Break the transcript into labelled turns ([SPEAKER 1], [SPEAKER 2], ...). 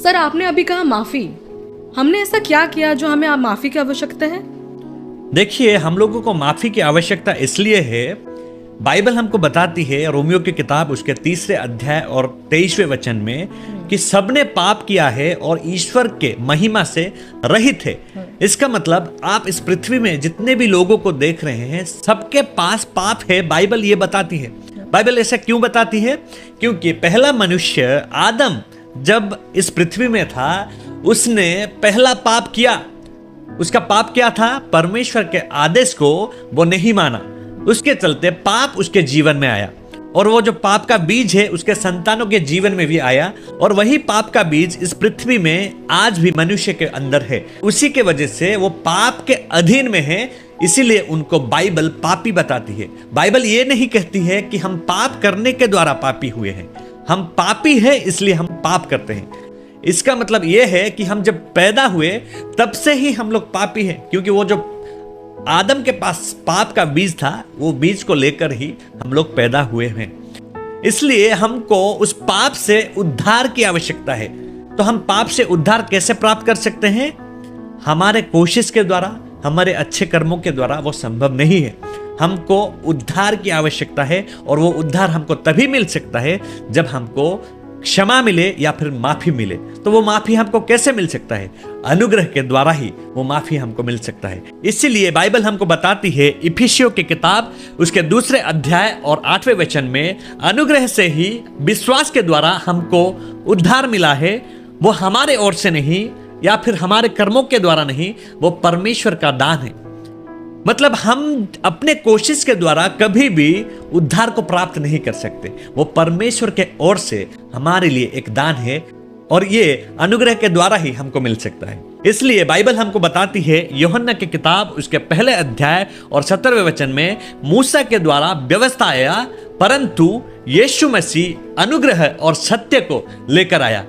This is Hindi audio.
[SPEAKER 1] सर, आपने अभी कहा माफी। हमने ऐसा क्या किया जो हमें अब माफी की आवश्यकता है?
[SPEAKER 2] देखिए, हम लोगों को माफी की आवश्यकता इसलिए है, बाइबल हमको बताती है रोमियो की किताब उसके 3 अध्याय और 23वें वचन में कि सबने पाप किया है और ईश्वर के महिमा से रहित है। इसका मतलब आप इस पृथ्वी में जितने भी लोगों को देख रहे हैं, सबके पास पाप है। बाइबल ये बताती है। बाइबल ऐसा क्यों बताती है? क्योंकि पहला मनुष्य आदम जब इस पृथ्वी में था, उसने पहला पाप किया। उसका पाप क्या था? परमेश्वर के आदेश को वो नहीं माना। उसके चलते पाप उसके जीवन में आया, और वो जो पाप का बीज है उसके संतानों के जीवन में भी आया, और वही पाप का बीज इस पृथ्वी में आज भी मनुष्य के अंदर है। उसी के वजह से वो पाप के अधीन में है, इसीलिए उनको बाइबल पापी बताती है। बाइबल ये नहीं कहती है कि हम पाप करने के द्वारा पापी हुए हैं। हम पापी हैं इसलिए हम पाप करते हैं। इसका मतलब यह है कि हम जब पैदा हुए तब से ही हम लोग पापी हैं, क्योंकि वो जो आदम के पास पाप का बीज था, वो बीज को लेकर ही हम लोग पैदा हुए हैं। इसलिए हमको उस पाप से उद्धार की आवश्यकता है। तो हम पाप से उद्धार कैसे प्राप्त कर सकते हैं? हमारे कोशिश के द्वारा, हमारे अच्छे कर्मों के द्वारा वो संभव नहीं है। हमको उद्धार की आवश्यकता है, और वो उद्धार हमको तभी मिल सकता है जब हमको क्षमा मिले या फिर माफी मिले। तो वो माफी हमको कैसे मिल सकता है? अनुग्रह के द्वारा ही वो माफी हमको मिल सकता है। इसीलिए बाइबल हमको बताती है इफिसियों की किताब उसके 2 अध्याय और 8वें वचन में, अनुग्रह से ही विश्वास के द्वारा हमको उद्धार मिला है। वो हमारे ओर से नहीं या फिर हमारे कर्मों के द्वारा नहीं, वो परमेश्वर का दान है। मतलब हम अपने कोशिश के द्वारा कभी भी उद्धार को प्राप्त नहीं कर सकते। वो परमेश्वर के ओर से हमारे लिए एक दान है, और ये अनुग्रह के द्वारा ही हमको मिल सकता है। इसलिए बाइबल हमको बताती है यूहन्ना की किताब उसके 1 अध्याय और 17वें वचन में, मूसा के द्वारा व्यवस्था आया, परंतु यीशु मसीह अनुग्रह और सत्य को लेकर आया।